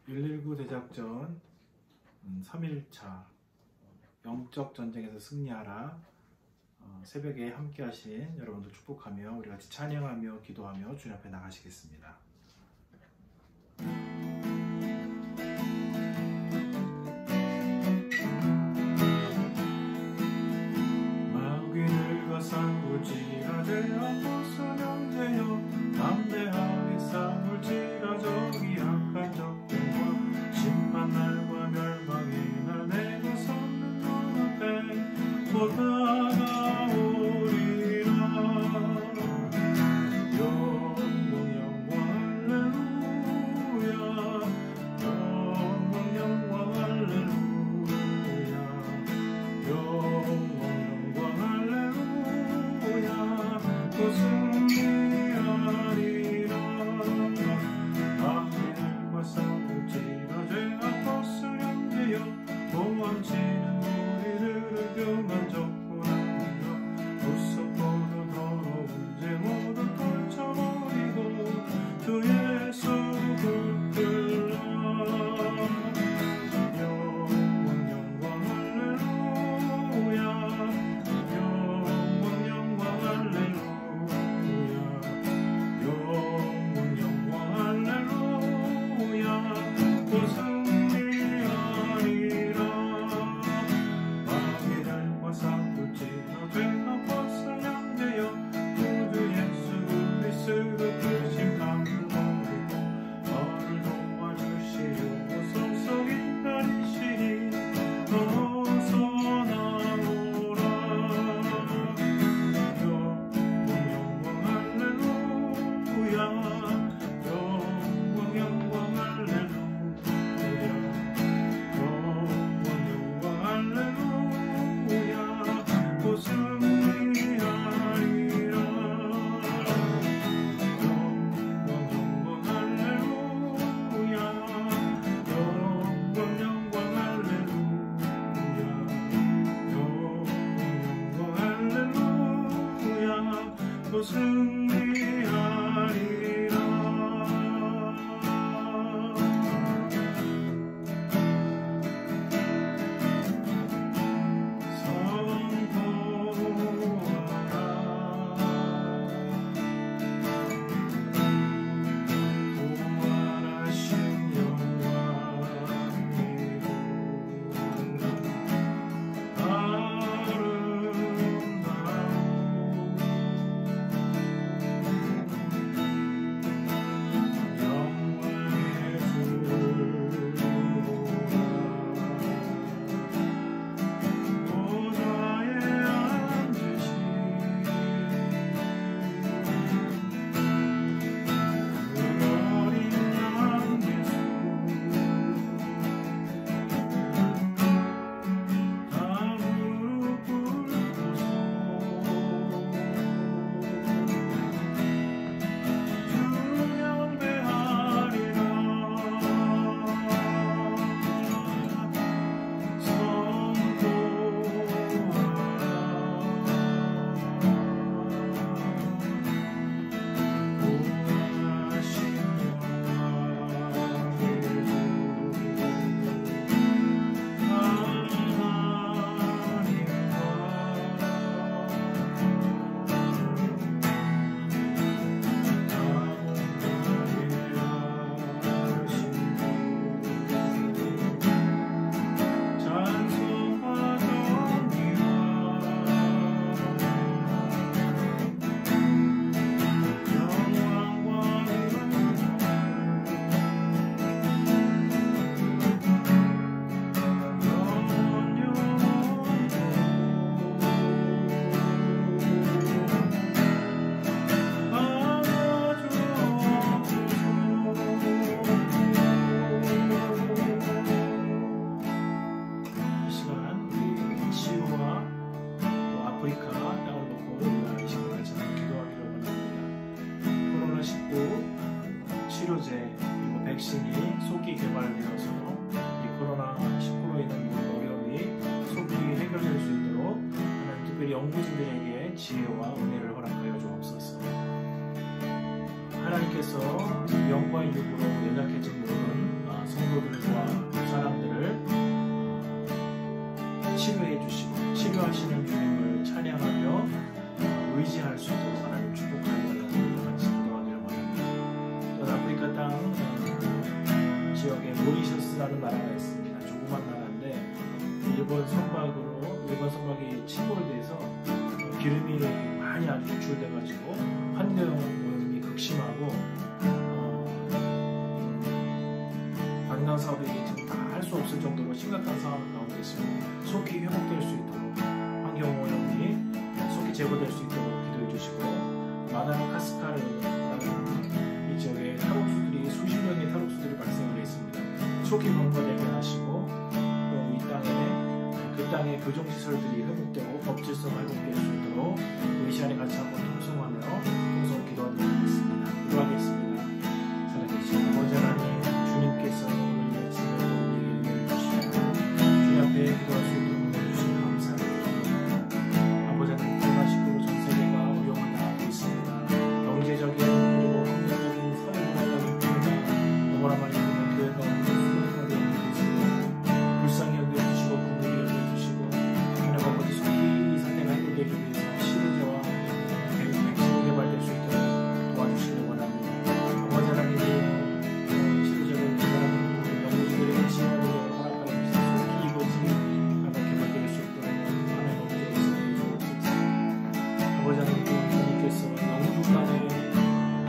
119 대작전 3일차 영적 전쟁에서 승리하라. 새벽에 함께 하신 여러분들 축복하며 우리 같이 찬양하며 기도하며 주님 앞에 나가시겠습니다. 마귀들과 싸울지라대 앞서서 형제여 담대하게 싸울지라 저기 악한 적들과 심한 날과 멸망의 날 내가 섰는 너 앞에 곧 다가오리라. 영광 할렐루야, 영광 할렐루야, 영광 할렐루야. 곧 승리하리라. 악인과 싸울지라 죄 아팠을 형제여 도망치는 우리들을 그만 접근하리라. 무섭고도 더러운 죄 모두 떨쳐버리고 주 예수 붙들라. 영광 할렐루야, 영광 할렐루야, 영광 할렐루야. 곧 승리하리라. 마귀들과 싸울지라 죄 아팠을 형제여 구주 예수 그리스도 크신 강을 버리고 너를 도와주시려고 속속이 다니시니 어서 나오라. 영광 할렐루야, 영광 할렐루야, 영광 할렐루야. 곧 승리하리라. 영광 할렐루야, 영광 할렐루야, 영광 할렐루야. 곧 승리하리라. 치료제 그리고 백신이 속히 개발되어서 이 코로나19로 인한 모든 어려움이 속히 해결될 수 있도록 하나님 특별히 연구진들에게 지혜와 은혜를 허락하여 주옵소서. 하나님께서 영과 육으로 연약해진 모든 성도들 노출돼가지고 환경오염이 극심하고 관광 사업이 지금 다 할 수 없을 정도로 심각한 상황 가운데 있습니다. 속히 회복될 수 있도록 환경오염이 속히 제거될 수 있도록 기도해 주시고, 마다가스카르라는 이 지역에 탈옥수들이 수십 명의 탈옥수들이 발생을 했습니다. 속히 검거되게 하시고, 또 이 땅에 그 땅의 교정시설들이 회복되고 법질서가 회복될 수 있도록 우리 시간에 같이 한번 통성하며 통성을 기도하도록 하겠습니다. 기도하겠습니다. 살아계신 아버지 하나님, 주님께서 오늘 아침에 우리에게 은혜를 주시고 주님 앞에 기도할 수 있도록 은혜 주시니 감사합니다. 아버지 하나님, 코로나19로 전 세계가 어려움을 당하고 있습니다. 경제적인 그리고 환경적인 사회문화적인 피해가 너무나 많이 있는 교회가 수많은 어려움이 있습니다. 불쌍히 여겨주시고 긍휼히 여겨주시고, 하나님 아버지 속히 이 사태가 해결되기 위해서 치료제와 백신이 개발될 수 있도록 도와주시길 원합니다. 아버지 하나님, 치료제를 개발하는 연구진들에게 지원을 허락하여 주시고 속히 이것이 개발될 수 있도록 하나님 아버지께서 해주옵소서. 아버지 하나님, 주님께서 영국간에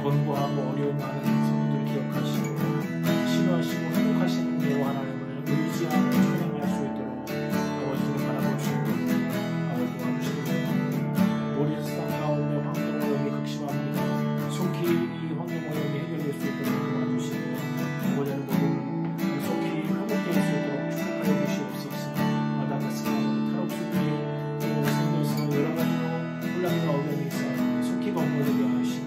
권고하고 어려움 많은 성도들을 기억하시고 치료하시고 회복하시는 예와 하나님을 의지하고 찬양할 수 있도록 아버지를 바라볼 수 있도록 아버지 도와주시기 원합니다. 모리스 땅 가운데 환경오염이 극심합니다. 속히 이 환경오염이 해결될 수 있도록 도와주시고, 아버지 하나님 속히 회복될 수 있도록 축복하여 주시옵소서. 마다가스카르 탈옥수들이 생겨서 여러 가지로 혼란과 어려움이 있어 속히 검거되게 하시고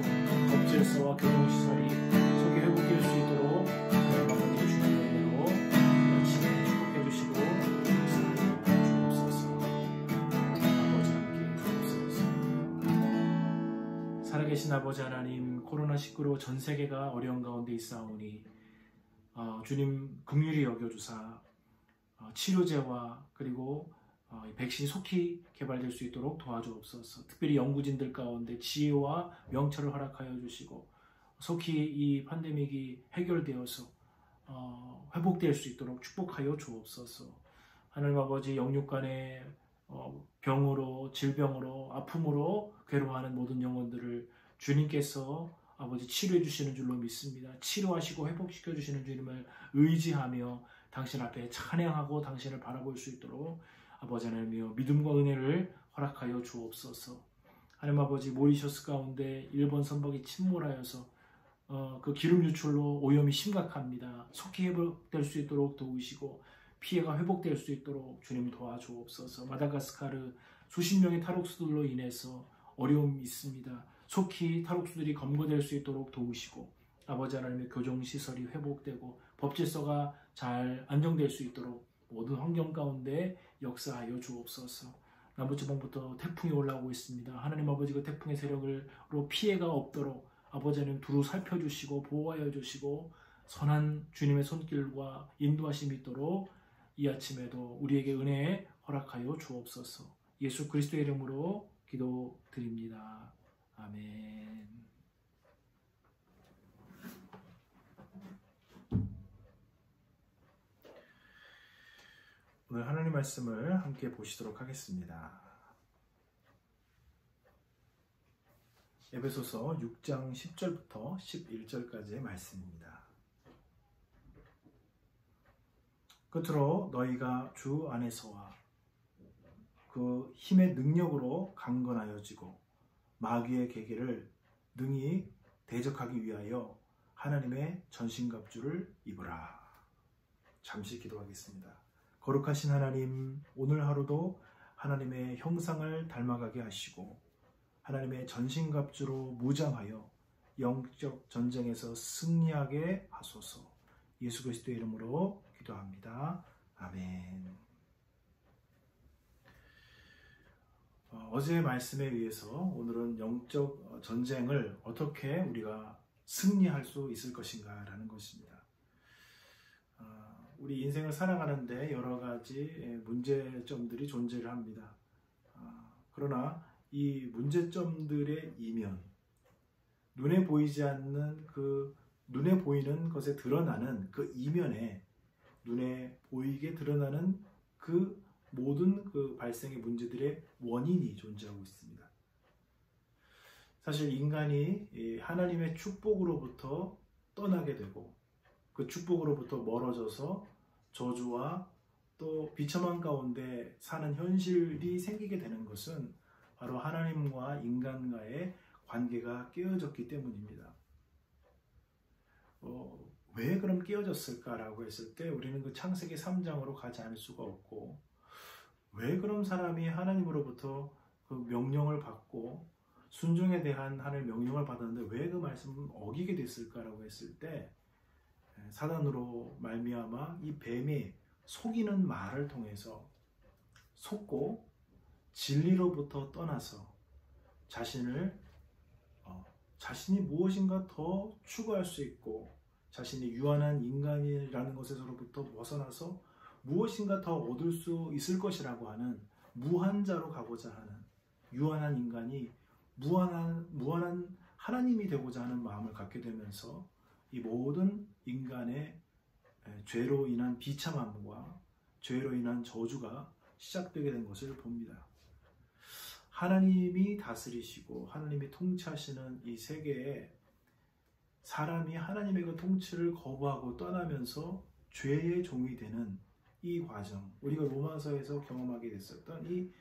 법질서와 교정시설이 속히 회복될 수 있도록 아버지 주님의 은혜로 아침에 축복해 주시고 주옵소서. 아버지 함께 주옵소서. 살아계신 아버지 하나님, 코로나19로 전 세계가 어려운 가운데 있사오니 주님 긍휼히 여겨주사 치료제와 그리고 백신이 속히 개발될 수 있도록 도와주옵소서. 특별히 연구진들 가운데 지혜와 명철을 허락하여 주시고 속히 이 팬데믹이 해결되어서 회복될 수 있도록 축복하여 주옵소서. 하나님 아버지, 영육 간의 병으로, 질병으로, 아픔으로 괴로워하는 모든 영혼들을 주님께서 아버지 치료해 주시는 줄로 믿습니다. 치료하시고 회복시켜 주시는 주님을 의지하며 당신 앞에 찬양하고 당신을 바라볼 수 있도록 아버지 하나님이여 믿음과 은혜를 허락하여 주옵소서. 하나님 아버지, 모리셔스 가운데 일본 선박이 침몰하여서 그 기름 유출로 오염이 심각합니다. 속히 회복될 수 있도록 도우시고 피해가 회복될 수 있도록 주님 도와주옵소서. 마다가스카르 수십 명의 탈옥수들로 인해서 어려움이 있습니다. 속히 탈옥수들이 검거될 수 있도록 도우시고 아버지 하나님의 교정시설이 회복되고 법질서가 잘 안정될 수 있도록 모든 환경 가운데 역사하여 주옵소서. 남부지방부터 태풍이 올라오고 있습니다. 하나님 아버지, 그 태풍의 세력으로 피해가 없도록 아버지 하나님 두루 살펴주시고 보호하여 주시고 선한 주님의 손길과 인도하심이 있도록 이 아침에도 우리에게 은혜 허락하여 주옵소서. 예수 그리스도의 이름으로 기도드립니다. 아멘. 오늘 하나님 말씀을 함께 보시도록 하겠습니다. 에베소서 6장 10절부터 11절까지의 말씀입니다. 끝으로 너희가 주 안에서와 그 힘의 능력으로 강건하여지고 마귀의 계계를 능히 대적하기 위하여 하나님의 전신갑주를 입으라. 잠시 기도하겠습니다. 거룩하신 하나님, 오늘 하루도 하나님의 형상을 닮아가게 하시고 하나님의 전신갑주로 무장하여 영적 전쟁에서 승리하게 하소서. 예수 그리스도의 이름으로 기도합니다. 아멘. 어제의 말씀에 의해서 오늘은 영적 전쟁을 어떻게 우리가 승리할 수 있을 것인가 라는 것입니다. 우리 인생을 살아가는데 여러 가지 문제점들이 존재를 합니다. 그러나 이 문제점들의 이면, 눈에 보이지 않는 눈에 보이는 것에 드러나는 그 이면에 눈에 보이게 드러나는 모든 발생의 문제들의 원인이 존재하고 있습니다. 사실 인간이 하나님의 축복으로부터 떠나게 되고 그 축복으로부터 멀어져서 저주와 또 비참한 가운데 사는 현실이 생기게 되는 것은 바로 하나님과 인간과의 관계가 깨어졌기 때문입니다. 왜 그럼 깨어졌을까라고 했을 때 우리는 그 창세기 3장으로 가지 않을 수가 없고, 왜 그럼 사람이 하나님으로부터 그 명령을 받고 순종에 대한 하나님의 명령을 받았는데 왜 그 말씀을 어기게 됐을까라고 했을 때, 사단으로 말미암아 이 뱀이 속이는 말을 통해서 속고 진리로부터 떠나서 자신이 무엇인가 더 추구할 수 있고 자신이 유한한 인간이라는 것에서로부터 벗어나서 무엇인가 더 얻을 수 있을 것이라고 하는 무한자로 가고자 하는 유한한 인간이 무한한 하나님이 되고자 하는 마음을 갖게 되면서 이 모든 인간의 죄로 인한 비참함과 죄로 인한 저주가 시작되게 된 것을 봅니다. 하나님이 다스리시고 하나님이 통치하시는 이 세계에 사람이 하나님의 그 통치를 거부하고 떠나면서 죄의 종이 되는 이 과정, 우리가 로마서에서 경험하게 됐었던 이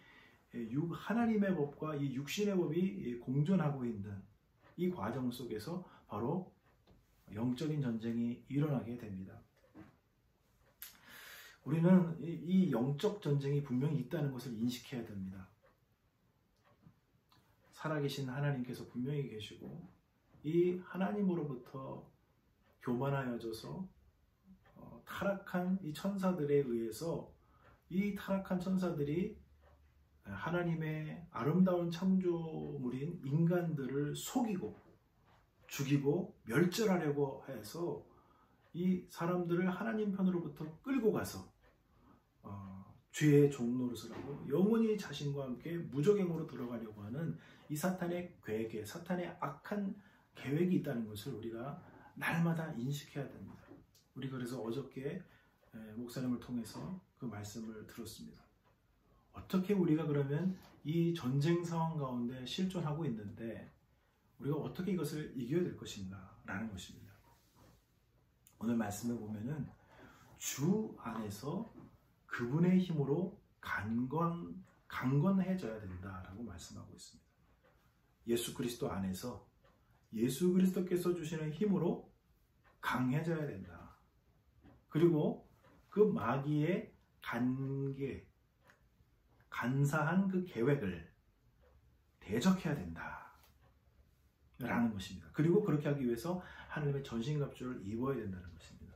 하나님의 법과 이 육신의 법이 공존하고 있는 이 과정 속에서 바로 영적인 전쟁이 일어나게 됩니다. 우리는 이 영적 전쟁이 분명히 있다는 것을 인식해야 됩니다. 살아계신 하나님께서 분명히 계시고 이 하나님으로부터 교만하여져서 타락한 이 천사들에 의해서 이 타락한 천사들이 하나님의 아름다운 창조물인 인간들을 속이고 죽이고 멸절하려고 해서 이 사람들을 하나님 편으로부터 끌고 가서 죄의 종노릇을 하고 영원히 자신과 함께 무저갱으로 들어가려고 하는 이 사탄의 괴계, 사탄의 악한 계획이 있다는 것을 우리가 날마다 인식해야 됩니다. 우리 그래서 어저께 목사님을 통해서 그 말씀을 들었습니다. 어떻게 우리가 그러면 이 전쟁 상황 가운데 실존하고 있는데 우리가 어떻게 이것을 이겨야 될 것인가 라는 것입니다. 오늘 말씀에 보면은 주 안에서 그분의 힘으로 강건해져야 된다라고 말씀하고 있습니다. 예수 그리스도 안에서 예수 그리스도께서 주시는 힘으로 강해져야 된다. 그리고 그 마귀의 간사한 그 계획을 대적해야 된다 라는 것입니다. 그리고 그렇게 하기 위해서 하나님의 전신갑주를 입어야 된다는 것입니다.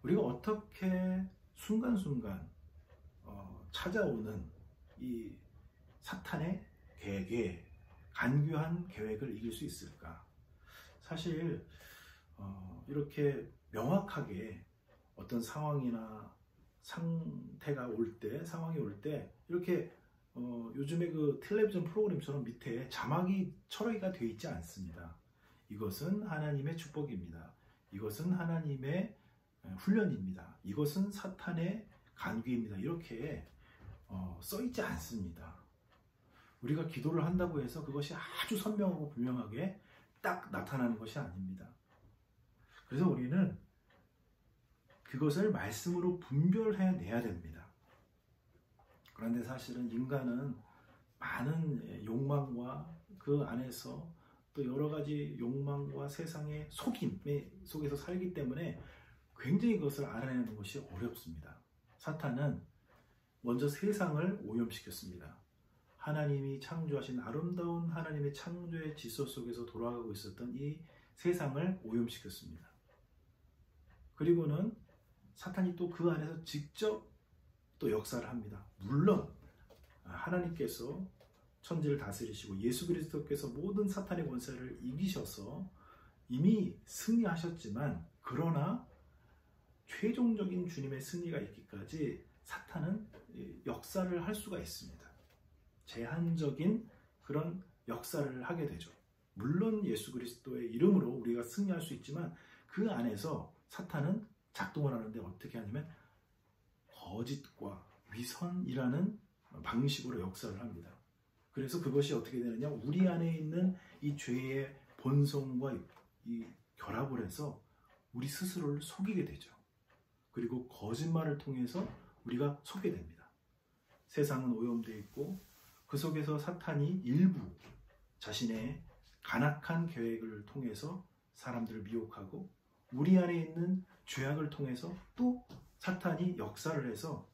우리가 어떻게 순간순간 찾아오는 이 사탄의 계획에 간교한 계획을 이길 수 있을까? 사실 이렇게 명확하게 어떤 상황이나 상황이 올 때 이렇게 요즘에 그 텔레비전 프로그램처럼 밑에 자막이 처리가 되어 있지 않습니다. 이것은 하나님의 축복입니다. 이것은 하나님의 훈련입니다. 이것은 사탄의 간귀입니다. 이렇게 써 있지 않습니다. 우리가 기도를 한다고 해서 그것이 아주 선명하고 분명하게 딱 나타나는 것이 아닙니다. 그래서 우리는 그것을 말씀으로 분별해내야 됩니다. 그런데 사실은 인간은 많은 욕망과 그 안에서 또 여러 가지 욕망과 세상의 속임 속에서 살기 때문에 굉장히 그것을 알아내는 것이 어렵습니다. 사탄은 먼저 세상을 오염시켰습니다. 하나님이 창조하신 아름다운 하나님의 창조의 질서 속에서 돌아가고 있었던 이 세상을 오염시켰습니다. 그리고는 사탄이 또 그 안에서 직접 또 역사를 합니다. 물론 하나님께서 천지를 다스리시고 예수 그리스도께서 모든 사탄의 권세를 이기셔서 이미 승리하셨지만, 그러나 최종적인 주님의 승리가 있기까지 사탄은 역사를 할 수가 있습니다. 제한적인 그런 역사를 하게 되죠. 물론 예수 그리스도의 이름으로 우리가 승리할 수 있지만 그 안에서 사탄은 작동을 하는데 어떻게 하냐면 거짓과 위선이라는 방식으로 역사를 합니다. 그래서 그것이 어떻게 되느냐, 우리 안에 있는 이 죄의 본성과 이 결합을 해서 우리 스스로를 속이게 되죠. 그리고 거짓말을 통해서 우리가 속게 됩니다. 세상은 오염되어 있고 그 속에서 사탄이 일부 자신의 간악한 계획을 통해서 사람들을 미혹하고, 우리 안에 있는 죄악을 통해서 또 사탄이 역사를 해서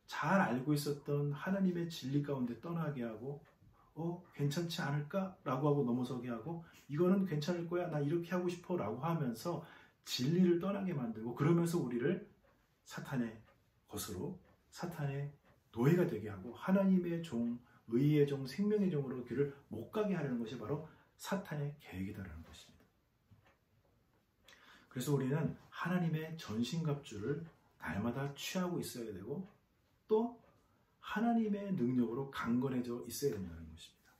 잘 알고 있었던 하나님의 진리 가운데 떠나게 하고, 괜찮지 않을까? 라고 하고 넘어서게 하고, 이거는 괜찮을 거야, 나 이렇게 하고 싶어 라고 하면서 진리를 떠나게 만들고, 그러면서 우리를 사탄의 것으로, 사탄의 노예가 되게 하고, 하나님의 종, 의의 종, 생명의 종으로 길을 못 가게 하려는 것이 바로 사탄의 계획이다라는 것입니다. 그래서 우리는 하나님의 전신갑주를 날마다 취하고 있어야 되고, 또 하나님의 능력으로 강건해져 있어야 된다는 것입니다.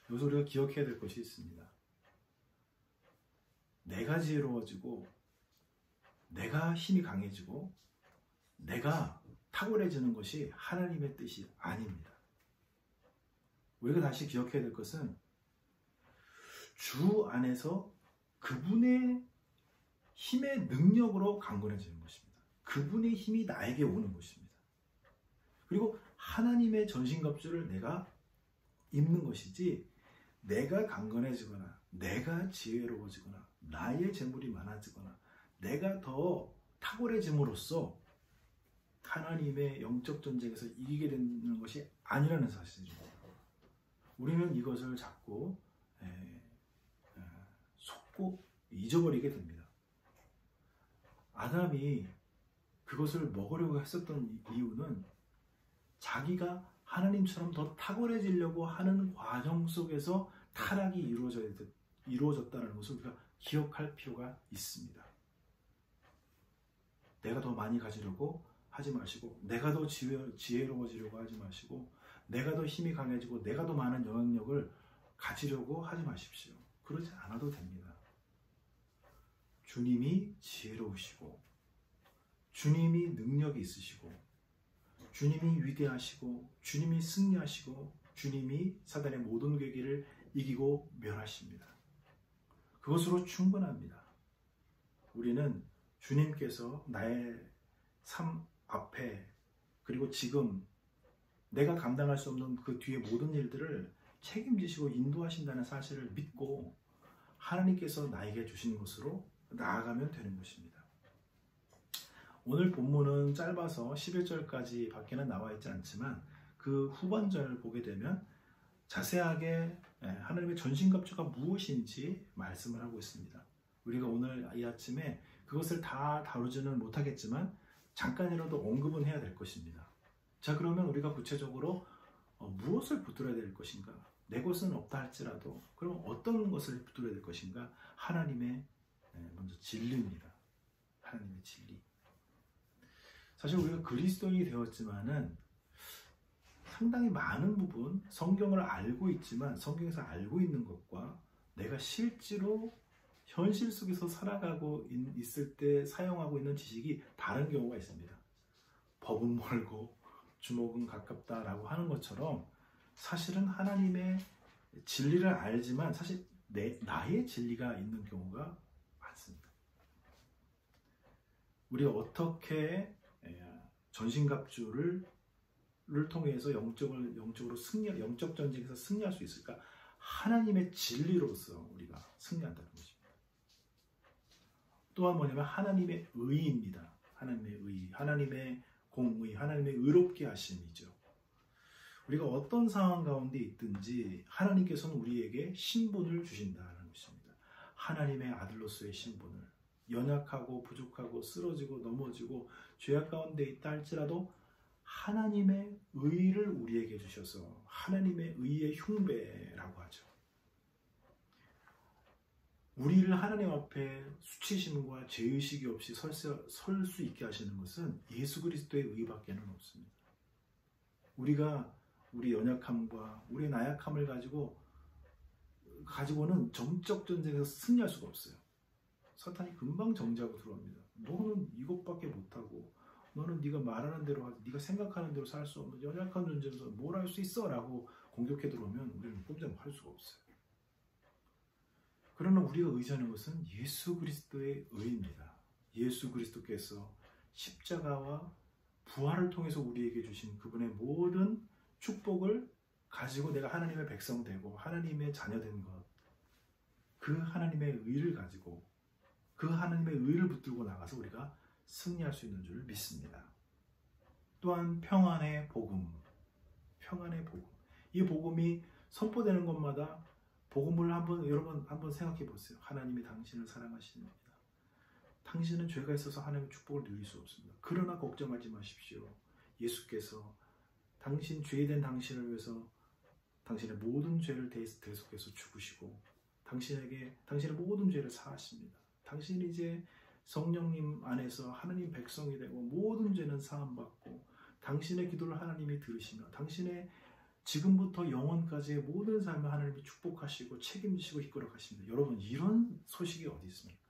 여기서 우리가 기억해야 될 것이 있습니다. 내가 지혜로워지고, 내가 힘이 강해지고, 내가 탁월해지는 것이 하나님의 뜻이 아닙니다. 우리가 다시 기억해야 될 것은 주 안에서 그분의 힘의 능력으로 강건해지는 것입니다. 그분의 힘이 나에게 오는 것입니다. 그리고 하나님의 전신갑주를 내가 입는 것이지, 내가 강건해지거나 내가 지혜로워지거나 나의 재물이 많아지거나 내가 더 탁월해짐으로써 하나님의 영적 전쟁에서 이기게 되는 것이 아니라는 사실입니다. 우리는 이것을 자꾸 속고 잊어버리게 됩니다. 아담이 그것을 먹으려고 했었던 이유는 자기가 하나님처럼 더 탁월해지려고 하는 과정 속에서 타락이 이루어졌다는 것을 우리가 기억할 필요가 있습니다. 내가 더 많이 가지려고 하지 마시고, 내가 더 지혜로워지려고 하지 마시고, 내가 더 힘이 강해지고 내가 더 많은 영향력을 가지려고 하지 마십시오. 그러지 않아도 됩니다. 주님이 지혜로우시고, 주님이 능력이 있으시고, 주님이 위대하시고, 주님이 승리하시고, 주님이 사단의 모든 계기를 이기고 멸하십니다. 그것으로 충분합니다. 우리는 주님께서 나의 삶 앞에, 그리고 지금 내가 감당할 수 없는 그 뒤에 모든 일들을 책임지시고 인도하신다는 사실을 믿고 하나님께서 나에게 주시는 것으로 나아가면 되는 것입니다. 오늘 본문은 짧아서 11절까지 밖에는 나와 있지 않지만 그 후반절을 보게 되면 자세하게 하나님의 전신갑주가 무엇인지 말씀을 하고 있습니다. 우리가 오늘 이 아침에 그것을 다 다루지는 못하겠지만 잠깐이라도 언급은 해야 될 것입니다. 자, 그러면 우리가 구체적으로 무엇을 붙들어야 될 것인가? 내 것은 없다 할지라도 그럼 어떤 것을 붙들어야 될 것인가? 하나님의 먼저 진리입니다. 하나님의 진리. 사실 우리가 그리스도인이 되었지만은 상당히 많은 부분 성경을 알고 있지만 성경에서 알고 있는 것과 내가 실제로 현실 속에서 살아가고 있을 때 사용하고 있는 지식이 다른 경우가 있습니다. 법은 멀고 주먹은 가깝다라고 하는 것처럼 사실은 하나님의 진리를 알지만 사실 나의 진리가 있는 경우가 많습니다. 우리가 어떻게 전신갑주를 통해서 영적으로 영적 전쟁에서 승리할 수 있을까? 하나님의 진리로서 우리가 승리한다는 것입니다. 또한 뭐냐면 하나님의 의입니다. 하나님의 의, 하나님의 공의, 하나님의 의롭게 하심이죠. 우리가 어떤 상황 가운데 있든지 하나님께서는 우리에게 신분을 주신다는 것입니다. 하나님의 아들로서의 신분을, 연약하고 부족하고 쓰러지고 넘어지고 죄악 가운데 있다 할지라도 하나님의 의를 우리에게 주셔서 하나님의 의의 흉배라고 하죠. 우리를 하나님 앞에 수치심과 죄의식이 없이 설 수 있게 하시는 것은 예수 그리스도의 의밖에는 없습니다. 우리가 우리 연약함과 우리의 나약함을 가지고는 정적 전쟁에서 승리할 수가 없어요. 사탄이 금방 정지하고 들어옵니다. 너는 이것밖에 못하고 너는 네가 말하는 대로 하지, 네가 생각하는 대로 살 수 없는 연약한 존재로서 뭘 할 수 있어? 라고 공격해 들어오면 우리는 꼼짝 할 수가 없어요. 그러나 우리가 의지하는 것은 예수 그리스도의 의입니다. 예수 그리스도께서 십자가와 부활을 통해서 우리에게 주신 그분의 모든 축복을 가지고 내가 하나님의 백성 되고 하나님의 자녀 된 것, 그 하나님의 의를 가지고 그 하나님의 의를 붙들고 나가서 우리가 승리할 수 있는 줄 믿습니다. 또한 평안의 복음, 평안의 복음. 이 복음이 선포되는 것마다 복음을 여러분 한번 생각해 보세요. 하나님이 당신을 사랑하십니다. 당신은 죄가 있어서 하나님의 축복을 누릴 수 없습니다. 그러나 걱정하지 마십시오. 예수께서 죄된 당신을 위해서 당신의 모든 죄를 대속해서 죽으시고 당신의 모든 죄를 사하십니다. 당신이 이제 성령님 안에서 하나님 백성이 되고 모든 죄는 사함받고 당신의 기도를 하나님이 들으시며 당신의 지금부터 영원까지의 모든 삶을 하나님이 축복하시고 책임지시고 이끌어 가십니다. 여러분, 이런 소식이 어디 있습니까?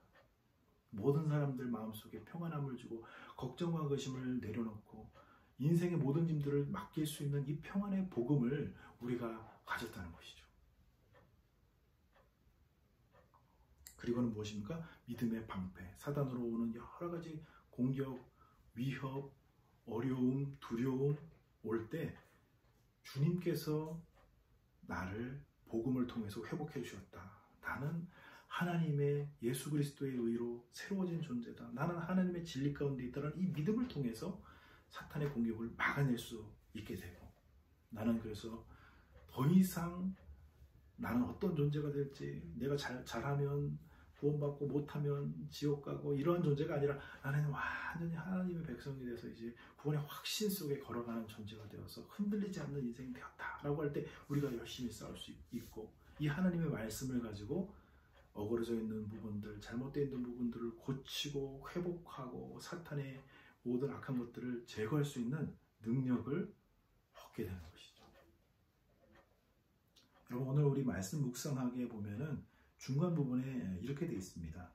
모든 사람들 마음속에 평안함을 주고 걱정과 의심을 내려놓고 인생의 모든 짐들을 맡길 수 있는 이 평안의 복음을 우리가 가졌다는 것이죠. 그리고는 무엇입니까? 믿음의 방패, 사단으로 오는 여러 가지 공격, 위협, 어려움, 두려움 올 때 주님께서 나를 복음을 통해서 회복해 주셨다. 나는 하나님의 예수 그리스도의 의로 새로워진 존재다. 나는 하나님의 진리 가운데 있다는 이 믿음을 통해서 사탄의 공격을 막아낼 수 있게 되고, 나는 그래서 더 이상 나는 어떤 존재가 될지, 내가 잘하면 구원받고 못하면 지옥 가고 이러한 존재가 아니라 나는 완전히 하나님의 백성이 돼서 이제 구원의 확신 속에 걸어가는 존재가 되어서 흔들리지 않는 인생이 되었다라고 할 때 우리가 열심히 싸울 수 있고, 이 하나님의 말씀을 가지고 어그러져 있는 부분들, 잘못되어 있는 부분들을 고치고 회복하고 사탄의 모든 악한 것들을 제거할 수 있는 능력을 얻게 되는 것이죠. 여러분, 오늘 우리 말씀 묵상하게 보면은 중간 부분에 이렇게 되어 있습니다.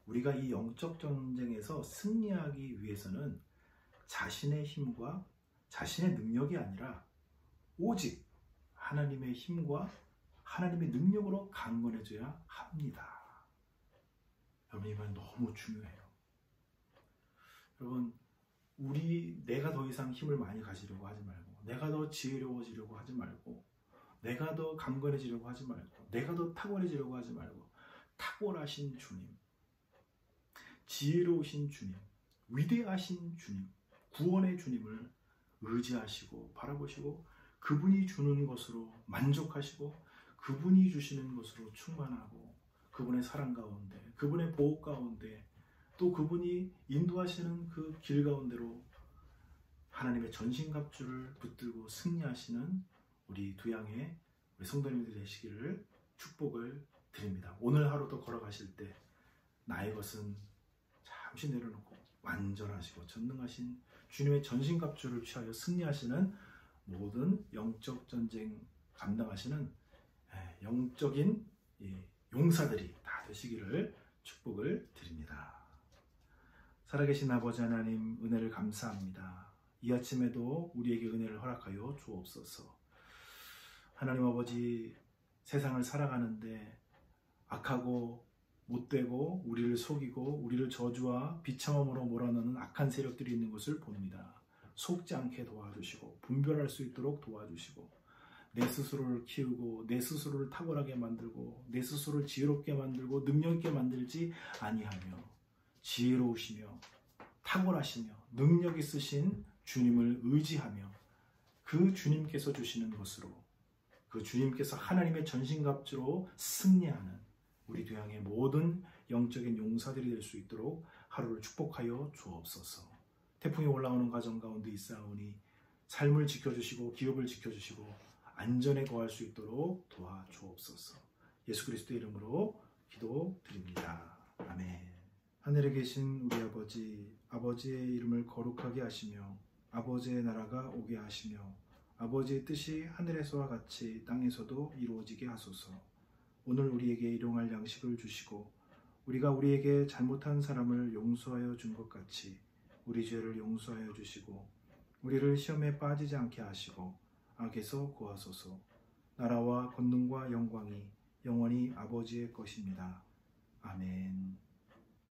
우리가 이 영적 전쟁에서 승리하기 위해서는 자신의 힘과 자신의 능력이 아니라 오직 하나님의 힘과 하나님의 능력으로 강건해져야 합니다. 여러분, 이 말 너무 중요해요. 여러분, 내가 더 이상 힘을 많이 가지려고 하지 말고, 내가 더 지혜로워지려고 하지 말고, 내가 더 강건해지려고 하지 말고, 내가 더 탁월해지려고 하지 말고, 탁월하신 주님, 지혜로우신 주님, 위대하신 주님, 구원의 주님을 의지하시고 바라보시고 그분이 주는 것으로 만족하시고 그분이 주시는 것으로 충만하고 그분의 사랑 가운데, 그분의 보호 가운데, 또 그분이 인도하시는 그 길 가운데로 하나님의 전신갑주를 붙들고 승리하시는 우리 두양의 우리 성도님들 되시기를 축복을 드립니다. 오늘 하루도 걸어가실 때 나의 것은 잠시 내려놓고 완전하시고 전능하신 주님의 전신갑주를 취하여 승리하시는 모든 영적 전쟁 감당하시는 영적인 용사들이 다 되시기를 축복을 드립니다. 살아계신 아버지 하나님, 은혜를 감사합니다. 이 아침에도 우리에게 은혜를 허락하여 주옵소서. 하나님 아버지, 세상을 살아가는데 악하고 못되고 우리를 속이고 우리를 저주와 비참함으로 몰아넣는 악한 세력들이 있는 것을 봅니다. 속지 않게 도와주시고 분별할 수 있도록 도와주시고 내 스스로를 키우고 내 스스로를 탁월하게 만들고 내 스스로를 지혜롭게 만들고 능력 있게 만들지 아니하며 지혜로우시며 탁월하시며 능력 있으신 주님을 의지하며 그 주님께서 주시는 것으로, 그 주님께서 하나님의 전신갑주로 승리하는 우리 두양의 모든 영적인 용사들이 될 수 있도록 하루를 축복하여 주옵소서. 태풍이 올라오는 가정 가운데 있사오니 삶을 지켜주시고 기업을 지켜주시고 안전에 거할 수 있도록 도와주옵소서. 예수 그리스도의 이름으로 기도드립니다. 아멘. 하늘에 계신 우리 아버지, 아버지의 이름을 거룩하게 하시며 아버지의 나라가 오게 하시며 아버지의 뜻이 하늘에서와 같이 땅에서도 이루어지게 하소서. 오늘 우리에게 일용할 양식을 주시고 우리가 우리에게 잘못한 사람을 용서하여 준 것 같이 우리 죄를 용서하여 주시고 우리를 시험에 빠지지 않게 하시고 악에서 구하소서. 나라와 권능과 영광이 영원히 아버지의 것입니다. 아멘.